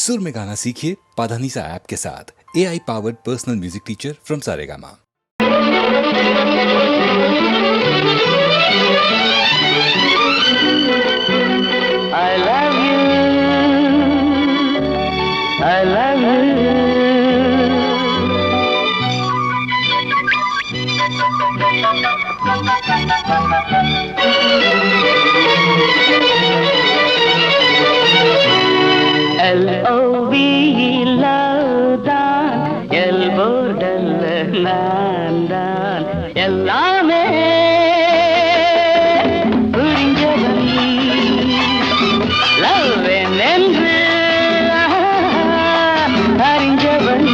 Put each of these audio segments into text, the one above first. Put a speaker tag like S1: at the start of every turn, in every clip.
S1: सुर में गाना सीखिए पाधानीसा ऐप के साथ। AI powered personal music teacher from Saregama.
S2: I love you, I love you. L-O-V-E love தான் எல்போர்டல்ல நான் தான் எல்லாமே புரிஞ்சவன் லவ் என்று அறிஞ்சவன்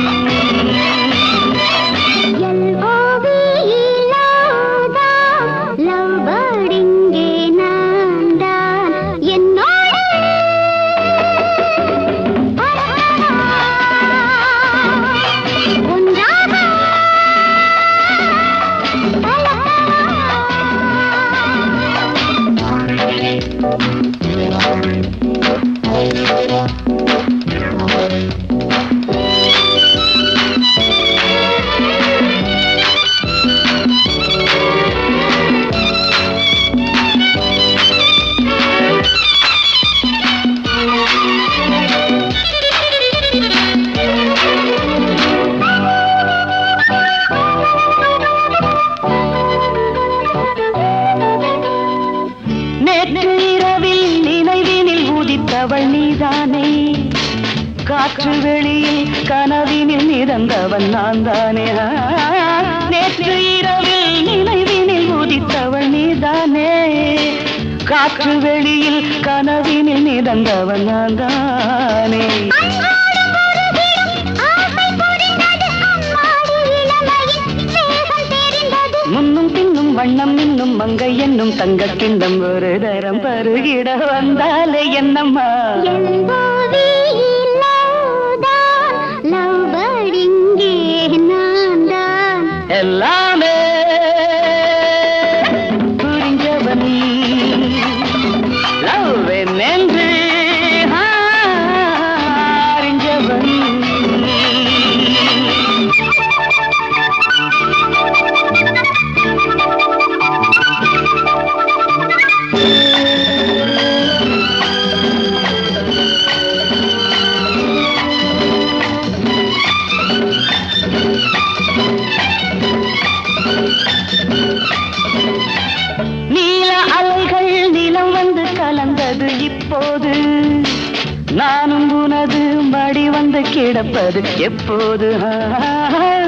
S2: காற்று வெளியில் கனவினில் மிதந்தவன் நான் தானே நேற்று இரவில் நினைவினில் உதித்தவள் நீதானே காற்று வெளியில் கனவினில் மிதந்தவன் நான் தானே முன்னும் பின்னும் வண்ணம் இன்னும் மங்கை என்னும் தங்க கிண்ணம் ஒரு தரம் பருகிட வந்தாலே என்னம்மா எல்லாமே புரிஞ்சவன் லவ் என்று அறிஞ்சவன் இப்போது நானும் உனது மடி வந்து கிடப்பது எப்போது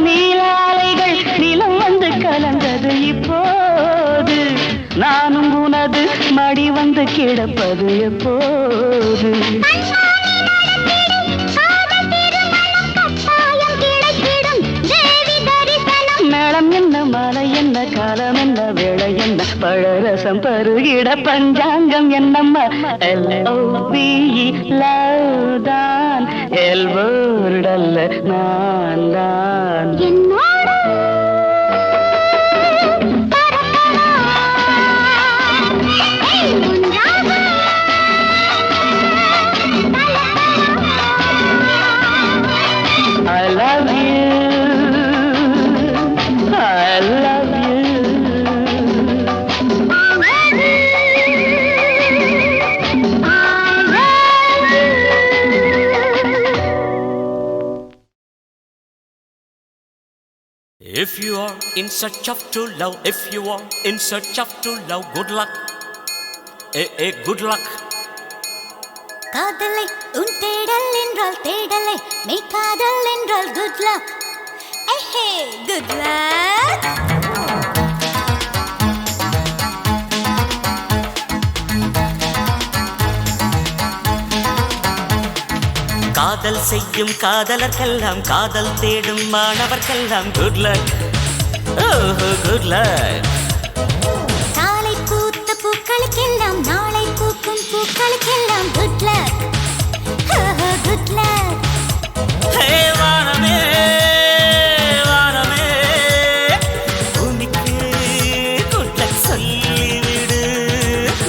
S2: நீலாலைகள் நிலம் வந்து கலந்தது இப்போது நானும் உனது மடி வந்து கிடப்பது எப்போது மேளம் என்ன மலை என்ன காலம் என்ன வேளை என்ன பழரசம் பருகிட பஞ்சாங்கம் என்னம்மா L-O-V-E லவ் தான் எல்போர்டல்ல நான் தான் I love you.
S3: If you are in search of true love, if you are in search of true love, good luck. Good luck.
S4: காதலை உன் தேடல் என்றால் தேடலை மெய் காதல் என்றால் good luck. Good luck.
S3: காதல் செய்யும் காதலர்க்கெல்லாம் காதல் தேடும் மாணவர்க்கெல்லாம் good luck. Good luck.
S4: காலை பூத்த பூக்களுக்கெல்லாம் நாளை பூக்கும் பூக்களுக்கெல்லாம் good luck. Good luck.
S3: Hey வானமே வானமே பூமிக்கு good luck சொல்லிவிடு.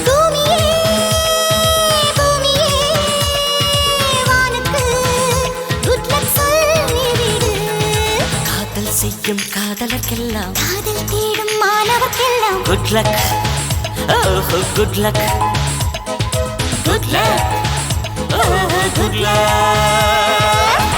S4: பூமியே பூமியே வானுக்கு
S3: செய்யும் காதலுக்கெல்லாம்
S4: காதல் தேடும் மாணவர்க்கெல்லாம்
S3: குட் லக் ஓஹோ குட் லக் குட் லக் ஓஹோ குட் லக்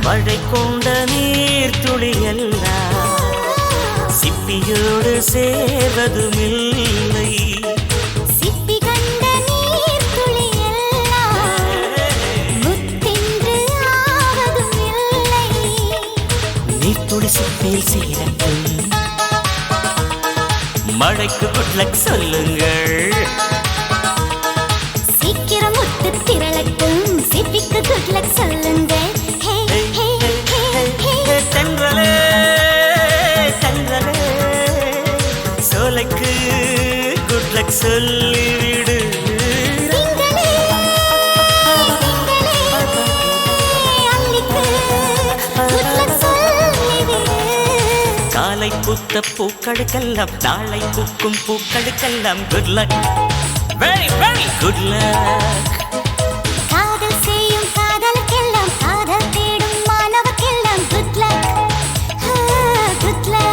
S3: மழை கொண்ட நீர் துளியெல்லாம் சிப்பியோடு சேர்வதுமில்லை
S4: சிப்பி கண்ட நீர் துளியெல்லாம் முத்தின்று ஆவதும் இல்லை
S3: நீர்த்துளி சிப்பில் சீரட்டும் மழைக்கு குட் லக் சொல்லுங்கள்
S4: சீக்கிரம் முத்து திரளட்டும் சிப்பிக்கு குட் லக் சொல்லுங்கள்
S3: தென்றலே தென்றலே சோலைக்கு குட் லக் சொல்லிவிடு காலை பூத்த பூக்களுக்கெல்லாம் நாளை பூக்கும் பூக்களுக்கெல்லாம் good luck very very good luck
S4: காதல் செய்யும் காதலுக்கெல்லாம் காதல் தேடும் மாணவர்க்கெல்லாம் குட் லக் குட் லக்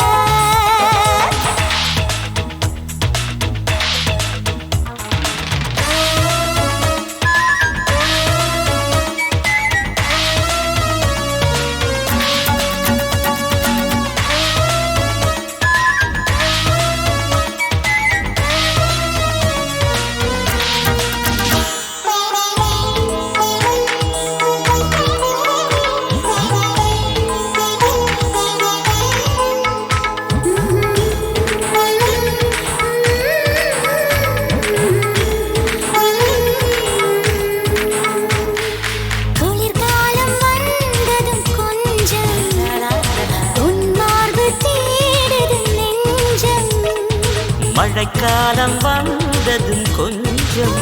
S3: மழைக்காலம் வந்ததும் கொஞ்சம்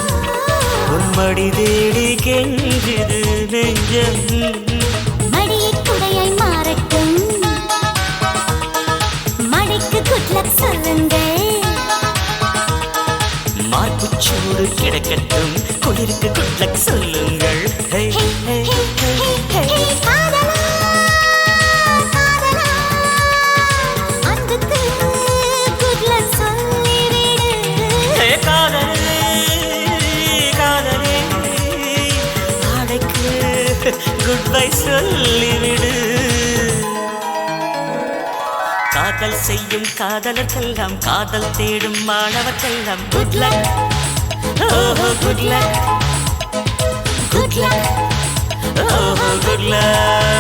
S3: உன்மடி தேடி கெஞ்சுது நெஞ்சம்
S4: மடியை குடையாய் மாறட்டும் மழைக்கு குட் லக் சொல்லுங்கள்
S3: மார்புச்சூடு கிடக்கட்டும் குளிருக்கு குட் லக் சொல்லுங்கள் குட் பை சொல்லிவிடு காதல் செய்யும் காதலர்க்கெல்லாம் காதல் தேடும் மாணவர்க்கெல்லாம் குட் லக் ஓஹோ குட் லக் குட் லக் ஓஹோ குட் லக்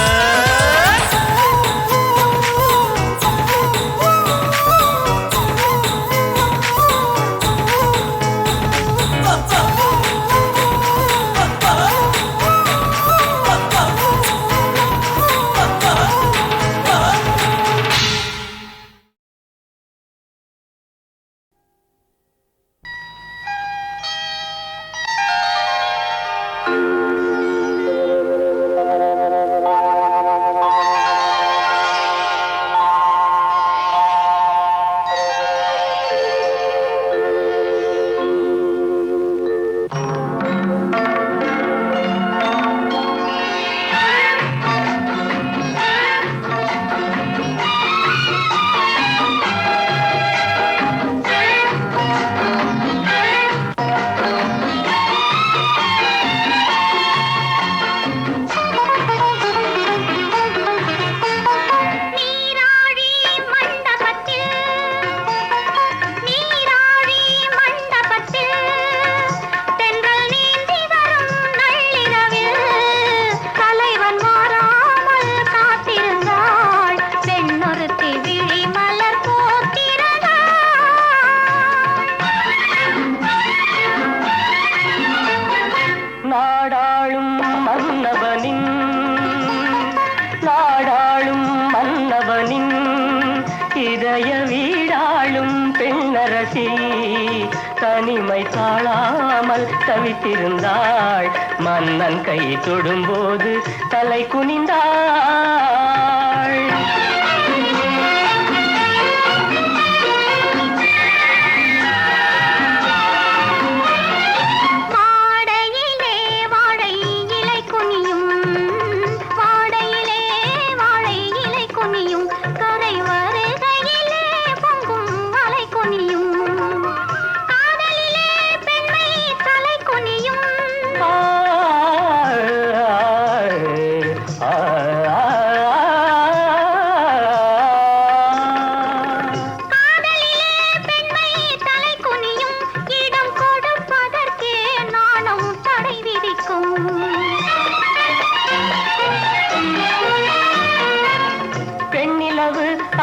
S2: நாடாளும் மன்னவனின் நாடாளும்
S5: இதய வீடாளும் பெண்ணரசி தனிமை தாழாமல் தவித்திருந்தாள். மன்னன் கை தொடும்போது தலை குனிந்தாள்.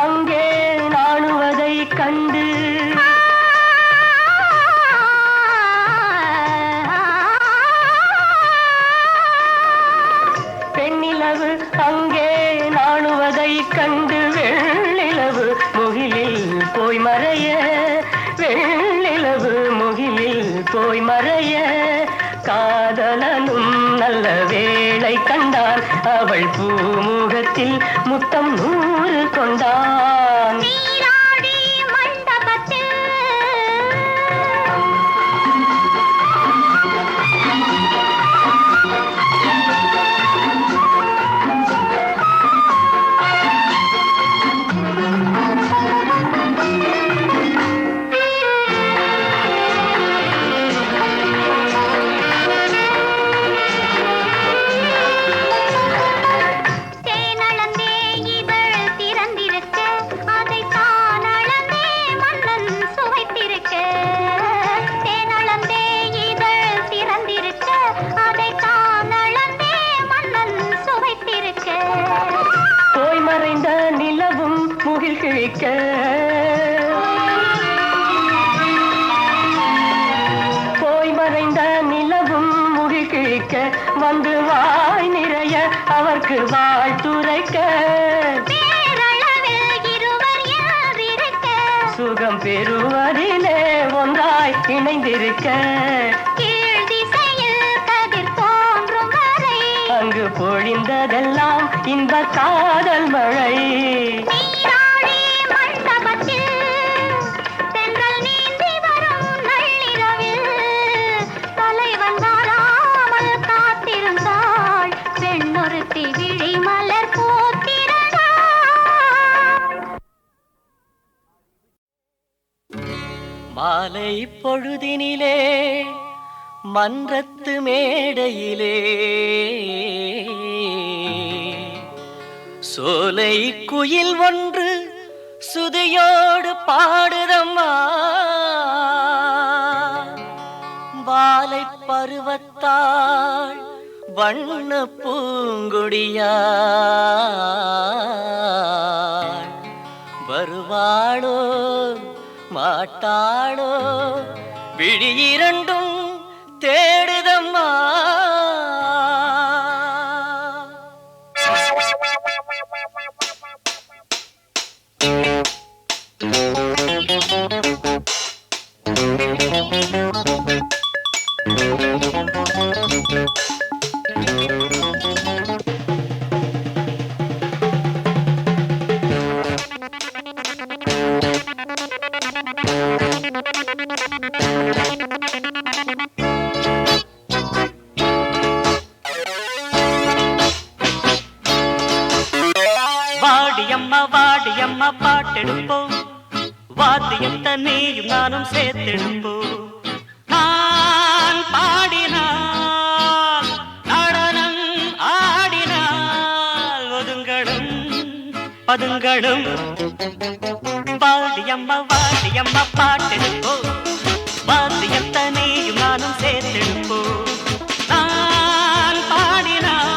S5: அங்கே நாணுவதை கண்டு பெண்ணிலவு அங்கே நாணுவதை கண்டு வெள்ளிலவு முகிலில் போய் மறைய வெள்ளிலவு முகிலில் போய் மறைய காதலனும் நல்ல வேளை கண்டான். அவள் பூமுகத்தில் முத்தம் 100 கொண்டான். போய் மறைந்த நிலவும் முகில் கிழிக்க வந்து வாய் நிறைய அவர்க்கு வாழ்த்துரைக்க சுகம் பெறுவதிலே ஒன்றாய் இணைந்திருக்க அங்கு பொழிந்ததெல்லாம் இந்த காதல் மழை. மாலை பொழுதினிலே மன்றத்து மேடையிலே சோலை குயில் ஒன்று சுதியோடு பாடுதம்மா. வாலை பருவத்தாள் வண்ண பூங்கொடியாள் வருவாளோ மாட்டாளோ விழி இரண்டும் தேடுதம்மா. வாடியம்மா பாட்டெடுப்போம் வாத்தியத்தை நீயும் நானும் சேர்த்தெடுப்போம். நான் பாடினால் நடனம் ஆடினால் ஒதுங்களும் பதுங்களும். வாடியம்மா பாட்டெடுப்போம் வாத்தியத்தை நீயும் நானும் சேர்த்தெடுப்போம். நான் பாடினால்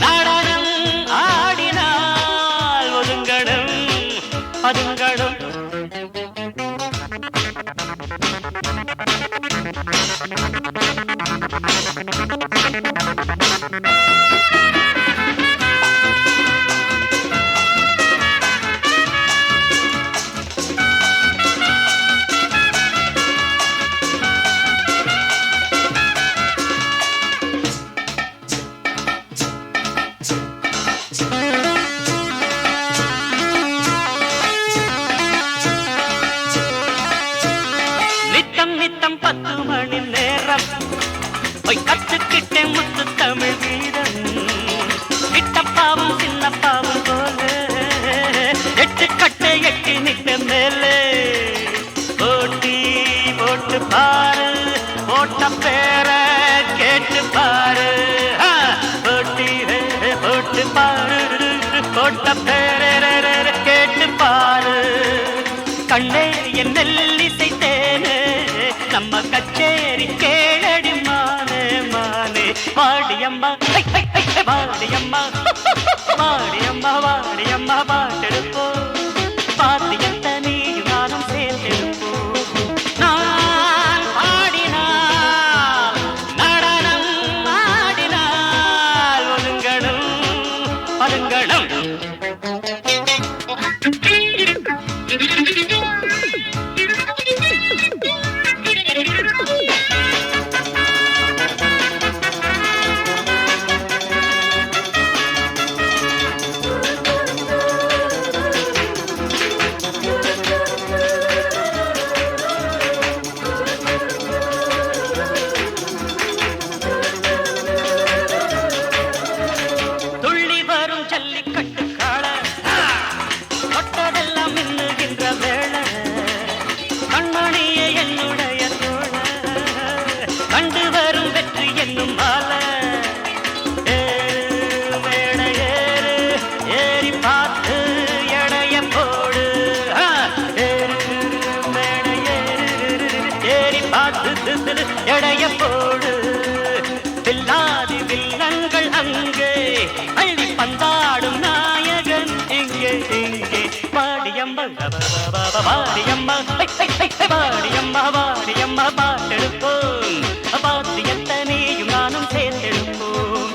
S5: நடனம் ஆடினால் ஒதுங்களும் பதுங்களும். முத்து தமிழ் கீதம் கிட்டப்பாவும் சின்னப்பாவும் போல எட்டு கட்டை எட்டி நிட்ட மேலே போட்டி போட்டு பாரு போட்ட பேர கேட்டு பாரு போட்டி போட்டு பாரு போட்ட பேர கேட்டு பாரு கண்ணே என் நெல்லிசை தேனே நம்ம கச்சேரி கேளடி மானே மானே வாடியம்மா வாடியம்மா வாடியம்மா வாடியம்மா பாட்டெடுப்போ பாத்தியத்த நீயும் நானும் சேர்ந்தெடுப்போ நான் பாடினால் நடனம் ஆடினால் ஒழுங்கணும் பதுங்கணும் எடைய போடு வில்லாதி வில்லங்கள் அங்கே அள்ளி பந்தாடும் நாயகன் இங்கே இங்கே பாடியம்மா பாடியம்மா பாடியம்மா பாடியம்மா பாட்டெடுப்போம் பாத்தியத்த நீயும் நானும் சேர்ந்தெடுப்போம்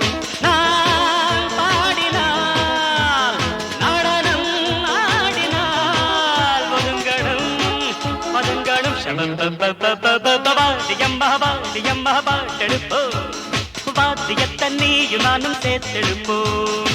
S5: நான் பாடினால் நடனம் ஆடினால் ஒதுங்கடும் பதுங்கடும் வாத்தியம்மா வாத்தியம்மா பாட்டெடுப்போம் வாத்தியத்த நீயும் நானும் சேர்த்தெடுப்போம்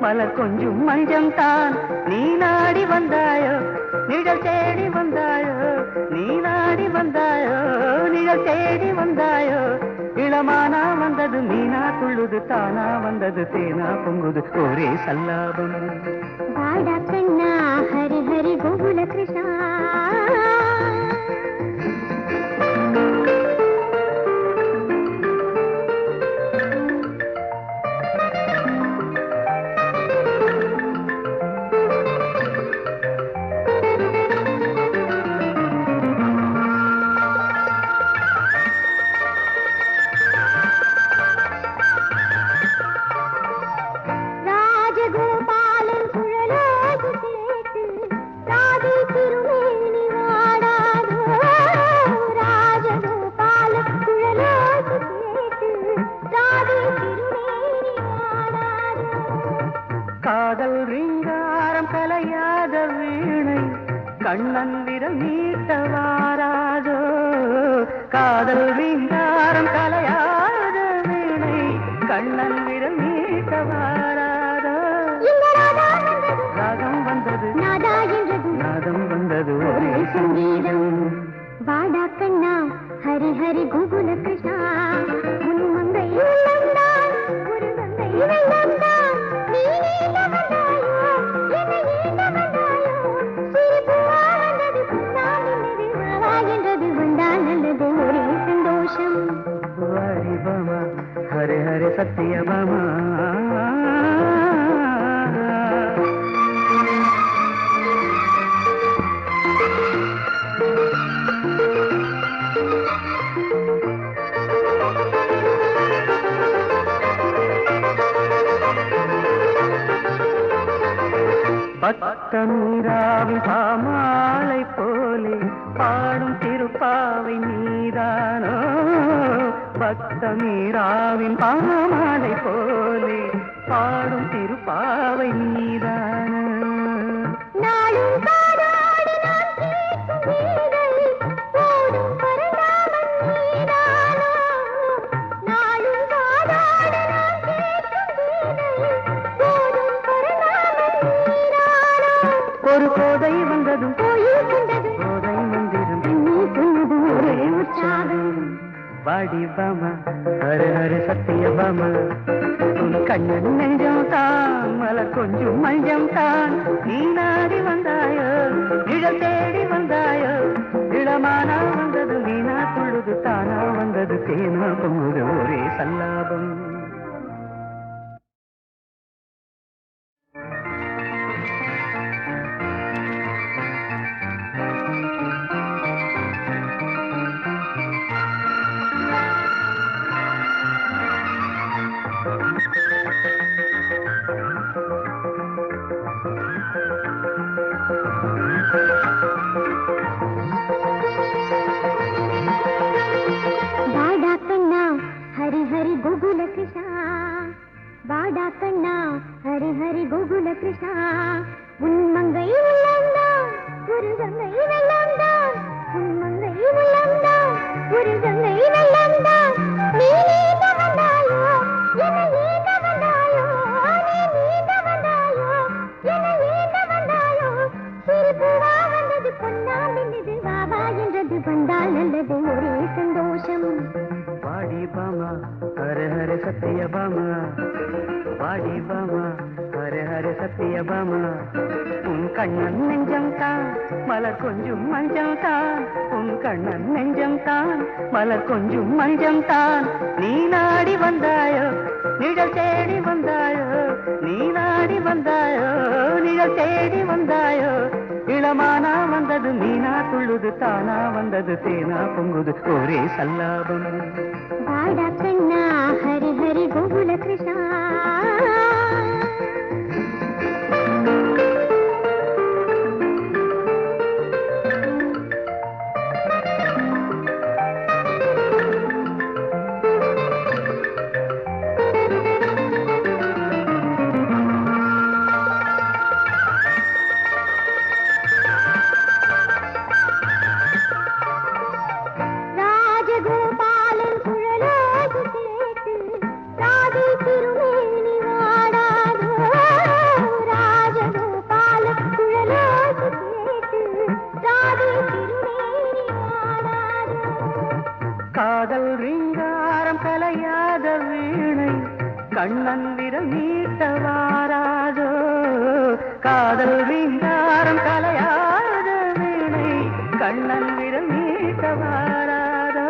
S5: மலர் கொஞ்சம் மஞ்சம் தான் நீ நாடி வந்தாயோ நிழல் தேடி வந்தாயோ நீ நாடி வந்தாயோ நிழல் தேடி வந்தாயோ இளமானா வந்தது மீனா துள்ளுது தானா வந்தது தேனா பொங்குது ஒரே சல்லாபம்
S4: வாடா கண்ணா ஹரி ஹரி கோகுல கிருஷ்ணா
S5: கண்ணன் விரல் நீட்ட வாராதோ காதல் வீங்காரம் கலையாத வீணை கண்ணன் விரல் நீட்ட வாராதோ ராகம் வந்தது நாதம் வந்தது ஒரே சங்கீதம்
S4: வாடா கண்ணா ஹரி ஹரி கோகுல கிருஷ்ணா உன் மங்கை உள்ளந்தான் ஒரு கங்கை வெள்ளந்தான் நீ நீண்ட வந்தாயோ என்னை நீண்ட வந்தாயோ சிரிப்புவா வந்தது பொன்னால் நின்னது வாவா என்றது வந்தால் நல்லது ஒரே சந்தோஷம்
S5: வாரி பாமா ஹரே ஹரே சத்திய பாமா பட்டமீராவின் பாமாலை போலே பாடும் திருப்பாவை நீதானோ பட்டமீராவின் பாமாலை போலே பாடும் திருப்பாவை நீதானோ
S4: நாளும் காதோடு நான் கேட்கும் கீதை போடும் பரந்தாமன் நீதானோ நாளும் காதோடு நான் கேட்கும் கீதை போடும் பரந்தாமன் நீதானோ
S5: ஒரு கோதை வந்ததும்
S4: கோயில் கண்டது
S5: கோதை மந்திரம்
S4: நீ சொன்னது ஒரே உற்சாகம்
S5: வாடி பாமா ஹரே ஹரே சத்திய பாமா உன் கண்ணன் நெஞ்சம் தான் மலர் கொஞ்சம் மஞ்சம் தான் நீ நாடி வந்தாயோ நிழல் தேடி வந்தாயோ இளமானா வந்தது மீனா துள்ளுது தானா வந்தது தேனா பொங்குது ஒரே சல்லாபம்
S4: வாடா கண்ணா ஹரி ஹரி கோகுல கிருஷ்ணா வாடா கண்ணா ஹரி ஹரி கோகுல கிருஷ்ணா உன் மங்கை உள்ளந்தான் ஒரு கங்கை வெள்ளந்தான் உன் மங்கை உள்ளந்தான் ஒரு கங்கை வெள்ளந்தான் நீ நீண்ட வந்தாயோ என்னை நீண்ட வந்தாயோ நீ நீண்ட வந்தாயோ என்னை நீண்ட வந்தாயோ சிரிப்புவா வந்தது பொன்னால் நின்னது வாவா என்றது வந்தால் நல்லது ஒரே சந்தோஷம்
S5: வாடி பாமா ஹரே ஹரே சத்திய பாமா வாடி பாமா ஹரே ஹரே சத்திய பாமா உன் கண்ணன் நெஞ்சம் தான் மலர் கொஞ்சம் மஞ்சம் தான் உன் கண்ணன் நெஞ்சம் தான் மலர் கொஞ்சம் மஞ்சம் தான் நீ நாடி வந்தாயோ நிழல் தேடி வந்தாயோ நீ நாடி வந்தாயோ நிழல் தேடி வந்தாயோ இளமானா வந்தது மீனா துள்ளுது தானா வந்தது தேனா பொங்குது ஒரே சல்லாபம்
S4: வாடா கண்ணா ஹரி ஹரி கோகுல கிருஷ்ணா ராஜகோபாலன் குழலோடு கேட்டு ராதை திருமேனி வாடாதோ ராஜகோபாலன் குழலோடு கேட்டு ராதை திருமேனி வாடாதோ
S5: காதல் ரீங்காரம் கலையாத வீணை கண்ணன் விரல் நீட்ட வாராதோ காதல் ரீங்காரம் கலையாத வீணை கண்ணன் விரல் நீட்ட வாராதோ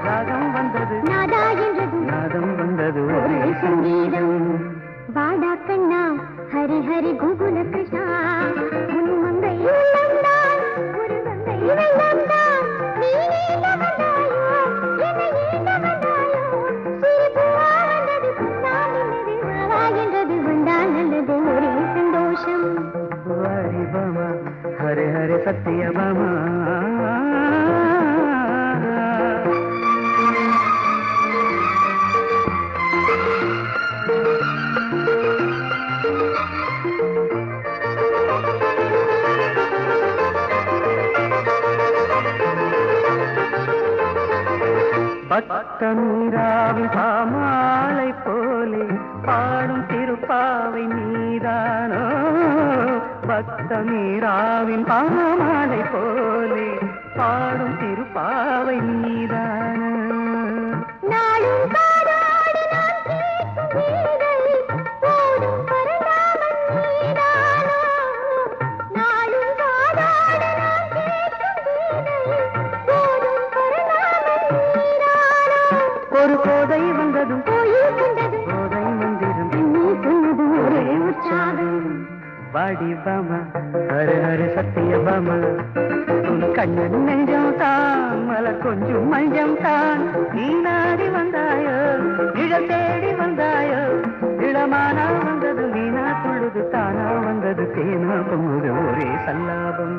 S5: ராகம் வந்தது
S4: நாதா என்றது
S5: நாதம் வந்தது ஒரே சங்கீதம்
S4: வாடா கண்ணா ஹரி ஹரி கோகுல கிருஷ்ணா உன் மங்கை உள்ளந்தான் ஒரு கங்கை வெள்ளந்தான் நீ நீண்ட வந்தாயோ என்னை நீண்ட வந்தாயோ சிரிப்புவா வந்தது பொன்னால் நின்னது வாவா என்றது வந்தால் நல்லது ஒரே சந்தோஷம்
S5: வாரி பாமா ஹரே ஹரே சத்திய பாமா பக்த மீராவின் பாமாலை போலே பாடும் திருப்பாவை நீதானோ பக்த மீராவின் பாமாலை போலே பாடும் திருப்பாவை நீதானோ
S4: நாளும் காதோடு நான் கேட்கும் வேதை போடும் பரந்தாமன் நீதானோ நாளும் காதோடு நான் கேட்கும் வேதை போடும் பரந்தாமன் நீதானோ
S5: ஒரு கோதை வந்ததும்
S4: கோயில் கண்டது
S5: கோதை மந்திரம்
S4: நீ சொன்னது ஒரே உற்சாகம்
S5: வடிவமா ஹர ஹர சத்தியபாமா உன் கண்ணன் நெஞ்சம் தான் மலர் கொஞ்சம் மஞ்சம் தான் நீ நாடி வந்தாயோ நிழல் தேடி வந்தாயோ இளமானா வந்தது மீனா துள்ளுது தானா வந்தது தேனா பொங்குது ஒரே சல்லாபம்